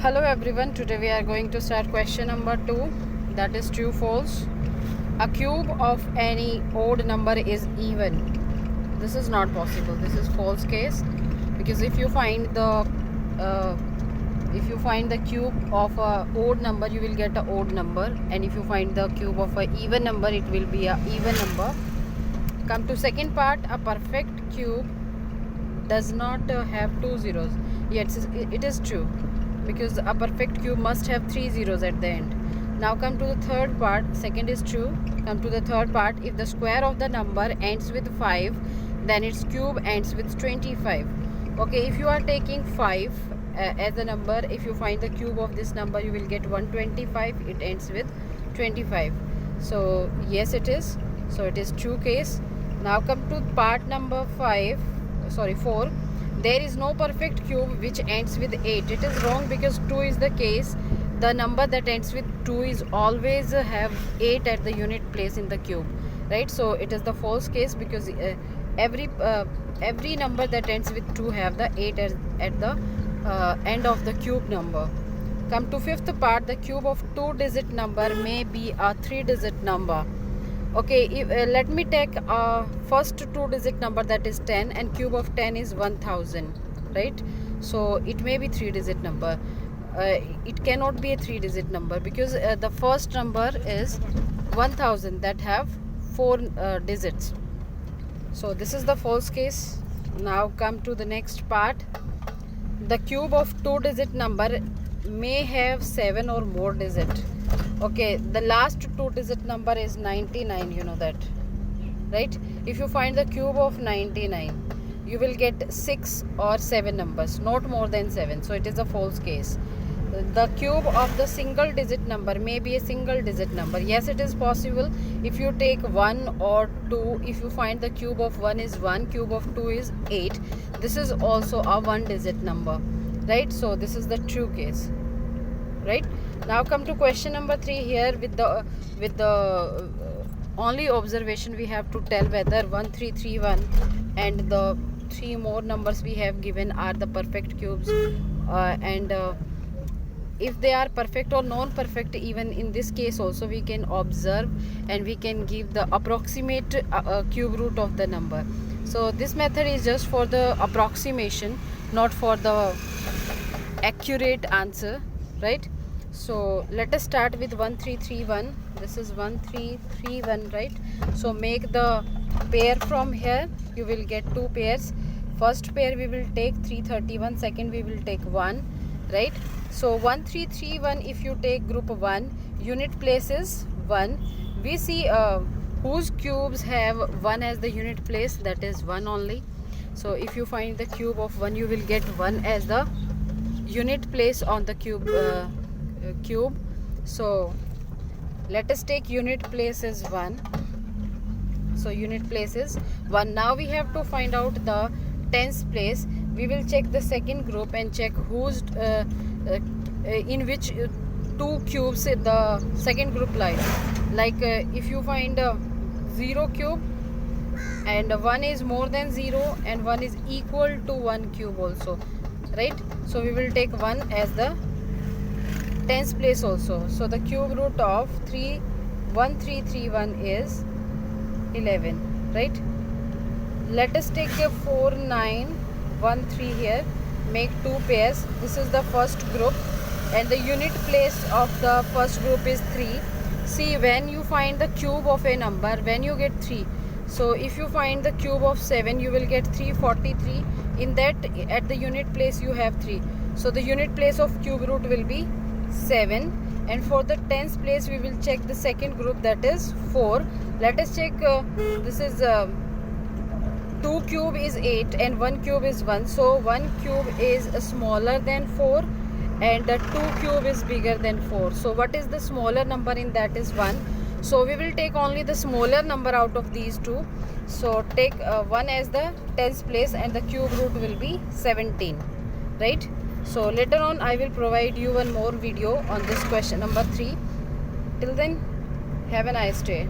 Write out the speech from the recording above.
Hello everyone, today we are going to start question number 2, that is true false. A cube of any odd number is even. This is not possible. This is false case, because if you find the cube of a odd number, you will get a odd number, and if you find the cube of a even number, it will be a even number. Come to second part. A perfect cube does not have two zeros. Yes, it is true, because a perfect cube must have 3 zeros at the end. Now come to the third part. Second is true. Come to the third part. If the square of the number ends with 5, then its cube ends with 25. Okay, if you are taking 5 as a number, if you find the cube of this number, you will get 125. It ends with 25. So yes, it is. So it is true case. Now come to part number 4. There is no perfect cube which ends with 8. It is wrong, because 2 is the case. The number that ends with 2 is always have 8 at the unit place in the cube, right? So it is the false case, because every number that ends with 2 have the 8 at the end of the cube number. Come to fifth part. The cube of 2-digit number may be a 3-digit number. Okay, let me take first 2-digit number, that is 10, and cube of 10 is 1000, right? So it may be 3-digit number. It cannot be a 3-digit number, because the first number is 1000 that have 4 digits. So this is the false case. Now come to the next part. The cube of 2-digit number may have 7 or more digits. Okay, the last 2-digit number is 99, you know that, right? If you find the cube of 99, you will get 6 or 7 numbers, not more than 7. So it is a false case. The cube of the single digit number may be a single digit number. Yes, it is possible. If you take 1 or 2, if you find the cube of 1 is 1, cube of 2 is 8, this is also a 1-digit number, right? So this is the true case, right? Now come to question number 3. Here with the only observation we have to tell whether 1331 and the 3 more numbers we have given are the perfect cubes, and if they are perfect or non-perfect. Even in this case also we can observe, and we can give the approximate cube root of the number. So this method is just for the approximation, not for the accurate answer, right? So let us start with 1331. This is 1331, right? So make the pair from here. You will get 2 pairs. First pair we will take 331, second we will take 1, right? So 1331, if you take group 1, unit place is 1. We see whose cubes have 1 as the unit place, that is 1 only. So if you find the cube of 1, you will get 1 as the unit place on the cube. So let us take unit place as 1. So unit place is 1. Now we have to find out the tens place. We will check the second group and check whose in which 2 cubes the second group lies. Like if you find a 0 cube, and 1 is more than 0, and 1 is equal to 1 cube also, right? So we will take 1 as the tens place also. So the cube root of 1331 is 11, right? Let us take a 4913 here. Make 2 pairs. This is the first group, and the unit place of the first group is 3. See, when you find the cube of a number, when you get 3, so if you find the cube of 7, you will get 343. In that, at the unit place you have 3, so the unit place of cube root will be 7. And for the tens place we will check the second group, that is 4. Let us check. This is 2 cube is 8 and 1 cube is 1. So 1 cube is smaller than 4, and 2 cube is bigger than 4. So what is the smaller number in that is 1. So we will take only the smaller number out of these 2. So take 1 as the tens place, and the cube root will be 17, right? So later on I will provide you one more video on this question number 3. Till then, have a nice day.